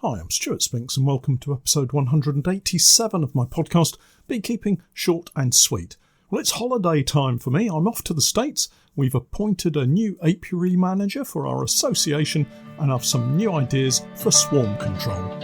Hi, I'm Stewart Spinks and welcome to episode 187 of my podcast, Beekeeping Short and Sweet. Well, it's holiday time for me. I'm off to the States. We've appointed a new apiary manager for our association and I've some new ideas for swarm control.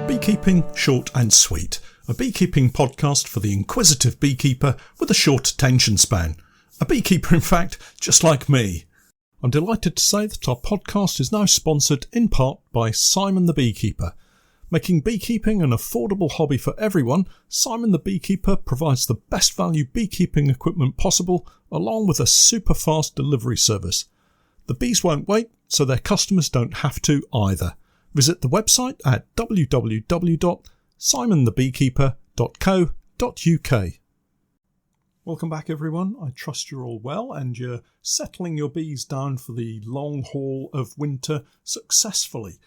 Beekeeping Short and Sweet, a beekeeping podcast for the inquisitive beekeeper with a short attention span. A beekeeper, in fact, just like me. I'm delighted to say that our podcast is now sponsored in part by Simon the Beekeeper. Making beekeeping an affordable hobby for everyone, Simon the Beekeeper provides the best value beekeeping equipment possible, along with a super fast delivery service. The bees won't wait, so their customers don't have to either. Visit the website at www.simonthebeekeeper.co.uk. Welcome back everyone, I trust you're all well and you're settling your bees down for the long haul of winter successfully.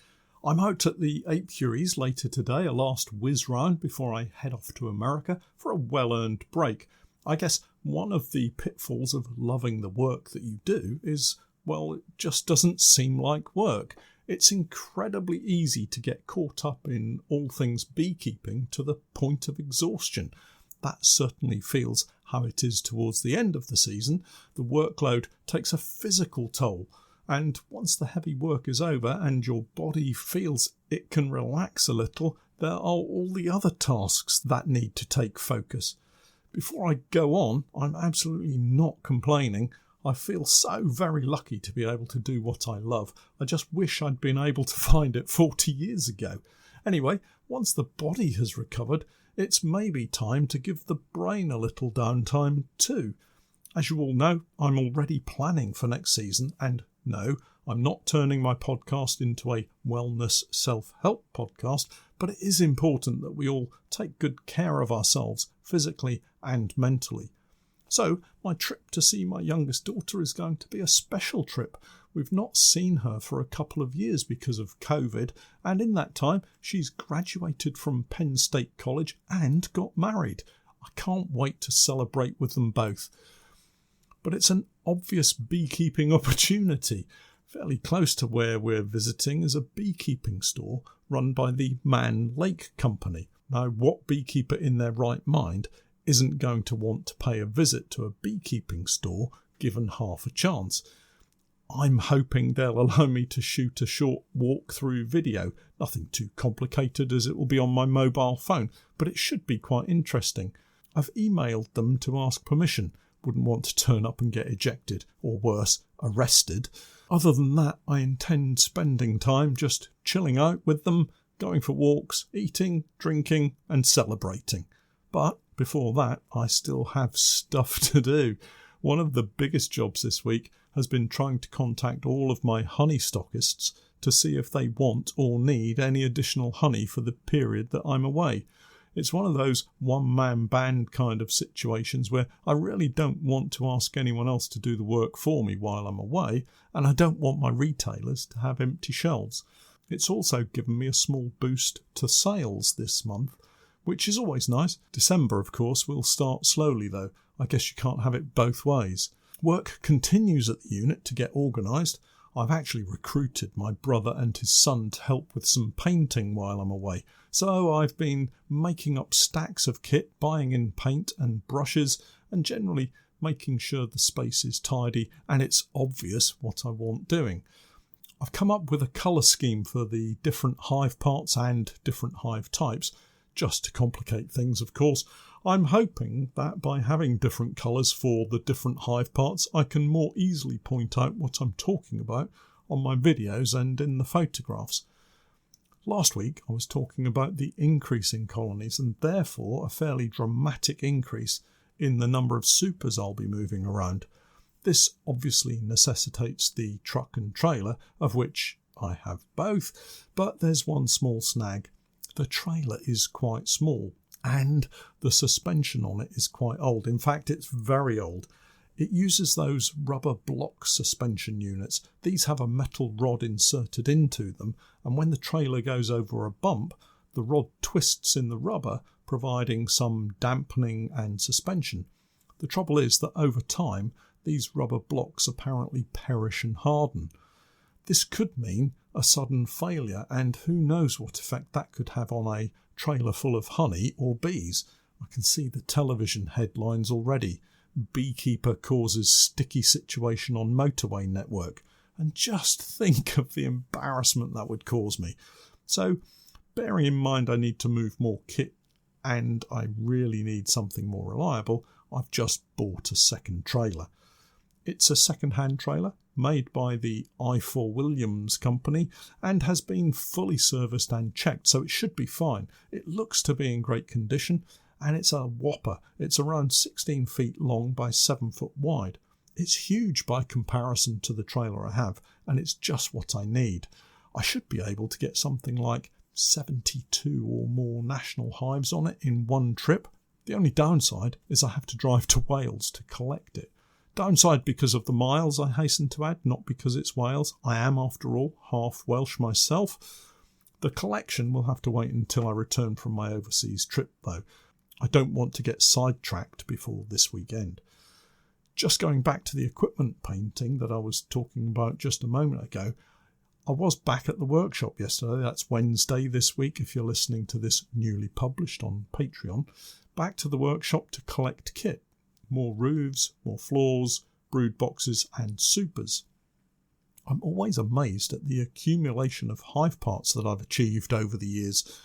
I'm out at the apiaries later today, a last whiz round before I head off to America for a well-earned break. I guess one of the pitfalls of loving the work that you do is, well, it just doesn't seem like work. It's incredibly easy to get caught up in all things beekeeping to the point of exhaustion. That certainly feels how it is towards the end of the season. The workload takes a physical toll, and once the heavy work is over and your body feels it can relax a little, there are all the other tasks that need to take focus. Before I go on, I'm absolutely not complaining. I feel so very lucky to be able to do what I love. I just wish I'd been able to find it 40 years ago. Anyway, once the body has recovered, it's maybe time to give the brain a little downtime too. As you all know, I'm already planning for next season, and no, I'm not turning my podcast into a wellness self-help podcast, but it is important that we all take good care of ourselves physically and mentally. So, my trip to see my youngest daughter is going to be a special trip. We've not seen her for a couple of years because of COVID, and in that time she's graduated from Penn State College and got married. I can't wait to celebrate with them both. But it's an obvious beekeeping opportunity. Fairly close to where we're visiting is a beekeeping store run by the Man Lake Company. Now, what beekeeper in their right mind isn't going to want to pay a visit to a beekeeping store given half a chance? I'm hoping they'll allow me to shoot a short walk-through video. Nothing too complicated as it will be on my mobile phone, but it should be quite interesting. I've emailed them to ask permission. Wouldn't want to turn up and get ejected, or worse, arrested. Other than that, I intend spending time just chilling out with them, going for walks, eating, drinking and celebrating. But before that, I still have stuff to do. One of the biggest jobs this week has been trying to contact all of my honey stockists to see if they want or need any additional honey for the period that I'm away. It's one of those one-man band kind of situations where I really don't want to ask anyone else to do the work for me while I'm away, and I don't want my retailers to have empty shelves. It's also given me a small boost to sales this month, which is always nice. December, of course, will start slowly though. I guess you can't have it both ways. Work continues at the unit to get organised. I've actually recruited my brother and his son to help with some painting while I'm away. So I've been making up stacks of kit, buying in paint and brushes, and generally making sure the space is tidy and it's obvious what I want doing. I've come up with a colour scheme for the different hive parts and different hive types. Just to complicate things, of course. I'm hoping that by having different colours for the different hive parts, I can more easily point out what I'm talking about on my videos and in the photographs. Last week, I was talking about the increase in colonies and therefore a fairly dramatic increase in the number of supers I'll be moving around. This obviously necessitates the truck and trailer, of which I have both, but there's one small snag. The trailer is quite small and the suspension on it is quite old. In fact, it's very old. It uses those rubber block suspension units. These have a metal rod inserted into them, and when the trailer goes over a bump, the rod twists in the rubber, providing some dampening and suspension. The trouble is that over time, these rubber blocks apparently perish and harden. This could mean a sudden failure, and who knows what effect that could have on a trailer full of honey or bees. I can see the television headlines already. Beekeeper causes sticky situation on motorway network. And just think of the embarrassment that would cause me. So, bearing in mind I need to move more kit and I really need something more reliable, I've just bought a second trailer. It's a second-hand trailer made by the I4 Williams company and has been fully serviced and checked, so it should be fine. It looks to be in great condition, and it's a whopper. It's around 16 feet long by 7 foot wide. It's huge by comparison to the trailer I have, and it's just what I need. I should be able to get something like 72 or more national hives on it in one trip. The only downside is I have to drive to Wales to collect it. Downside because of the miles, I hasten to add, not because it's Wales. I am, after all, half Welsh myself. The collection will have to wait until I return from my overseas trip, though. I don't want to get sidetracked before this weekend. Just going back to the equipment painting that I was talking about just a moment ago, I was back at the workshop yesterday. That's Wednesday this week if you're listening to this newly published on Patreon. Back to the workshop to collect kit. More roofs, more floors, brood boxes and supers. I'm always amazed at the accumulation of hive parts that I've achieved over the years.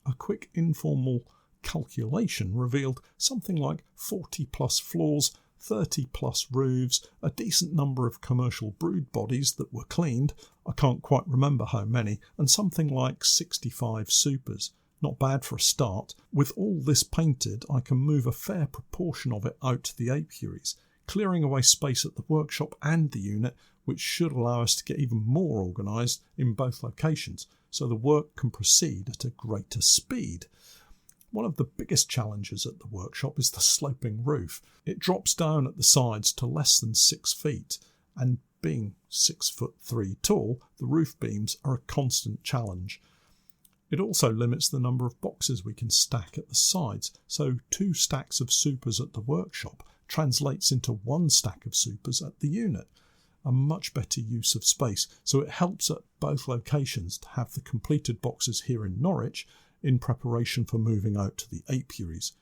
A quick informal calculation revealed something like 40 plus floors, 30 plus roofs, a decent number of commercial brood bodies that were cleaned, I can't quite remember how many, and something like 65 supers. Not bad for a start. With all this painted, I can move a fair proportion of it out to the apiaries, clearing away space at the workshop and the unit, which should allow us to get even more organised in both locations, so the work can proceed at a greater speed. One of the biggest challenges at the workshop is the sloping roof. It drops down at the sides to less than 6 feet, and being 6'3" tall, the roof beams are a constant challenge. It also limits the number of boxes we can stack at the sides, so 2 stacks of supers at the workshop translates into 1 stack of supers at the unit. A much better use of space, so it helps at both locations to have the completed boxes here in Norwich in preparation for moving out to the apiaries.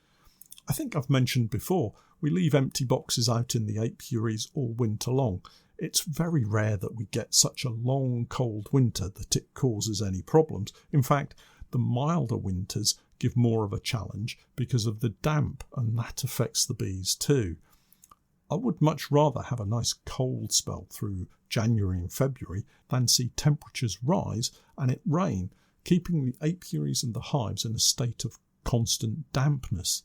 I think I've mentioned before, we leave empty boxes out in the apiaries all winter long. It's very rare that we get such a long, cold winter that it causes any problems. In fact, the milder winters give more of a challenge because of the damp, and that affects the bees too. I would much rather have a nice cold spell through January and February than see temperatures rise and it rain, keeping the apiaries and the hives in a state of constant dampness.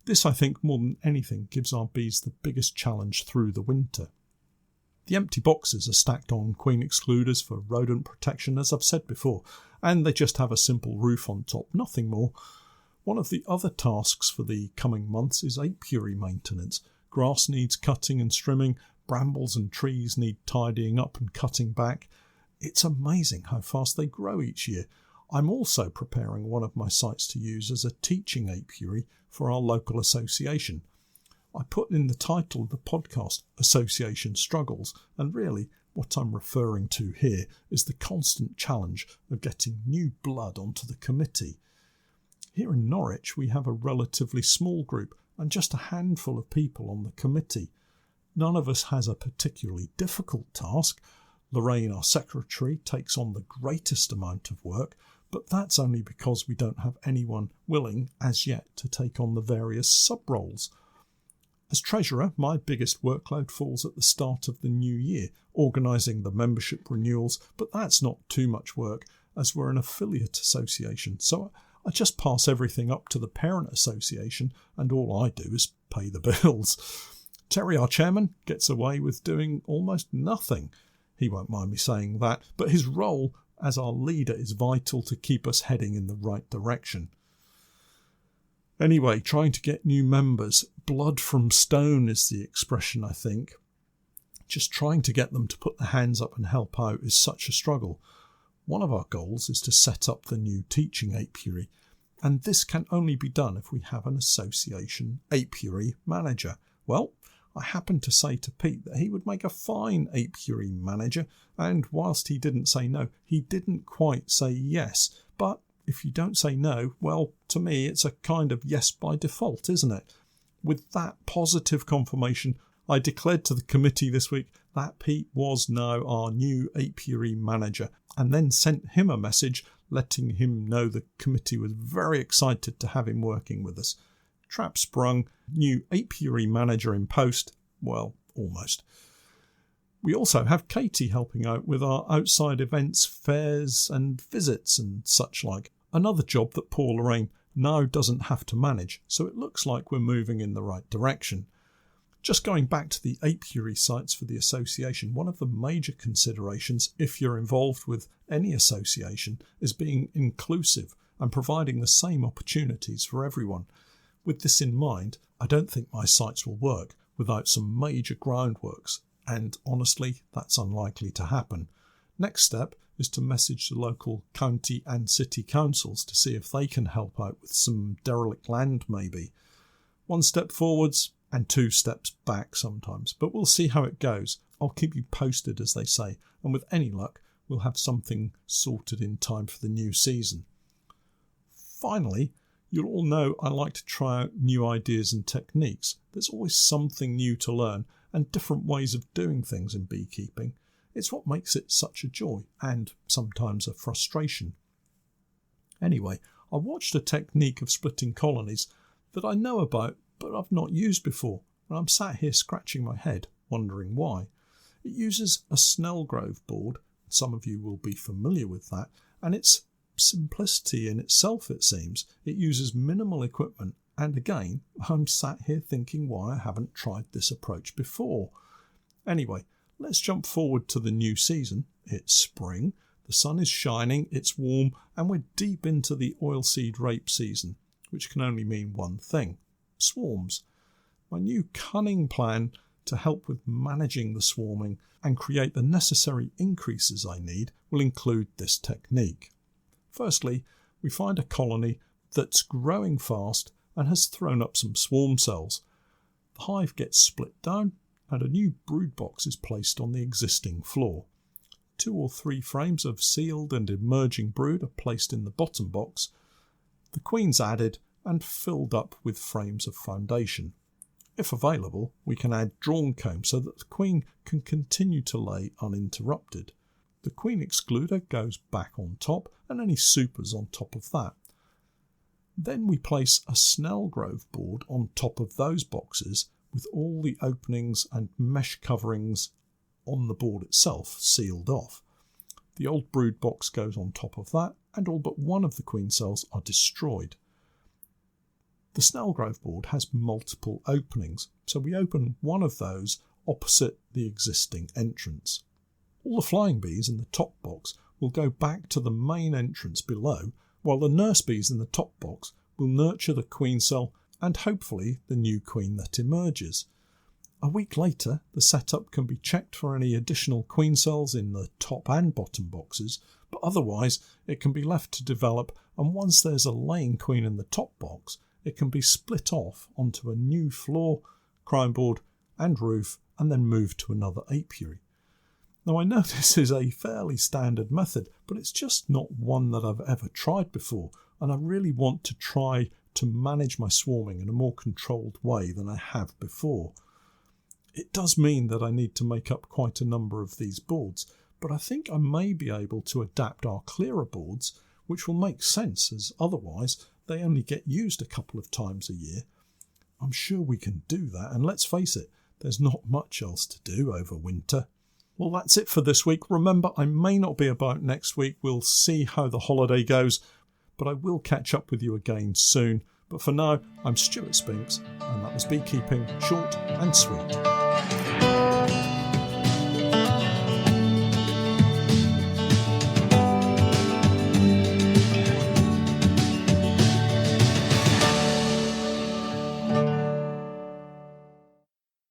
This, I think, more than anything, gives our bees the biggest challenge through the winter. The empty boxes are stacked on queen excluders for rodent protection, as I've said before, and they just have a simple roof on top, nothing more. One of the other tasks for the coming months is apiary maintenance. Grass needs cutting and trimming, brambles and trees need tidying up and cutting back. It's amazing how fast they grow each year. I'm also preparing one of my sites to use as a teaching apiary for our local association. I put in the title of the podcast, Association Struggles, and really what I'm referring to here is the constant challenge of getting new blood onto the committee. Here in Norwich we have a relatively small group and just a handful of people on the committee. None of us has a particularly difficult task. Lorraine, our secretary, takes on the greatest amount of work, but that's only because we don't have anyone willing as yet to take on the various sub-roles. As treasurer, my biggest workload falls at the start of the new year, organising the membership renewals, but that's not too much work as we're an affiliate association, so I just pass everything up to the parent association and all I do is pay the bills. Terry, our chairman, gets away with doing almost nothing. He won't mind me saying that, but his role as our leader is vital to keep us heading in the right direction. Anyway, trying to get new members. Blood from stone is the expression, I think. Just trying to get them to put their hands up and help out is such a struggle. One of our goals is to set up the new teaching apiary, and this can only be done if we have an association apiary manager. Well, I happened to say to Pete that he would make a fine apiary manager, and whilst he didn't say no, he didn't quite say yes. But if you don't say no, well, to me it's a kind of yes by default, isn't it? With that positive confirmation, I declared to the committee this week that Pete was now our new apiary manager, and then sent him a message letting him know the committee was very excited to have him working with us. Trap sprung, new apiary manager in post. Well, almost. We also have Katie helping out with our outside events, fairs and visits and such like. Another job that poor Lorraine now doesn't have to manage, so it looks like we're moving in the right direction. Just going back to the apiary sites for the association, one of the major considerations if you're involved with any association is being inclusive and providing the same opportunities for everyone. With this in mind, I don't think my sites will work without some major groundworks, and honestly, that's unlikely to happen. Next step is to message the local county and city councils to see if they can help out with some derelict land maybe. One step forwards and 2 steps back sometimes, but we'll see how it goes. I'll keep you posted, as they say, and with any luck, we'll have something sorted in time for the new season. Finally, you'll all know I like to try out new ideas and techniques. There's always something new to learn and different ways of doing things in beekeeping. It's what makes it such a joy and sometimes a frustration. Anyway, I watched a technique of splitting colonies that I know about but I've not used before, and I'm sat here scratching my head wondering why. It uses a Snellgrove board. Some of you will be familiar with that, and its simplicity in itself, it seems. It uses minimal equipment, and again, I'm sat here thinking why I haven't tried this approach before. Anyway, let's jump forward to the new season. It's spring, the sun is shining, it's warm, and we're deep into the oilseed rape season, which can only mean one thing: swarms. My new cunning plan to help with managing the swarming and create the necessary increases I need will include this technique. Firstly, we find a colony that's growing fast and has thrown up some swarm cells. The hive gets split down and a new brood box is placed on the existing floor. 2 or 3 frames of sealed and emerging brood are placed in the bottom box. The queen's added and filled up with frames of foundation. If available, we can add drawn comb so that the queen can continue to lay uninterrupted. The queen excluder goes back on top and any supers on top of that. Then we place a Snellgrove board on top of those boxes with all the openings and mesh coverings on the board itself sealed off. The old brood box goes on top of that and all but one of the queen cells are destroyed. The Snellgrove board has multiple openings, so we open one of those opposite the existing entrance. All the flying bees in the top box will go back to the main entrance below, while the nurse bees in the top box will nurture the queen cell and hopefully the new queen that emerges. A week later, the setup can be checked for any additional queen cells in the top and bottom boxes, but otherwise it can be left to develop, and once there's a laying queen in the top box, it can be split off onto a new floor, crown board and roof and then moved to another apiary. Now I know this is a fairly standard method, but it's just not one that I've ever tried before, and I really want to try to manage my swarming in a more controlled way than I have before. It does mean that I need to make up quite a number of these boards, but I think I may be able to adapt our clearer boards, which will make sense as otherwise they only get used a couple of times a year. I'm sure we can do that, and let's face it, there's not much else to do over winter. Well, that's it for this week. Remember, I may not be about next week. We'll see how the holiday goes, but I will catch up with you again soon. But for now, I'm Stewart Spinks, and that was Beekeeping Short and Sweet.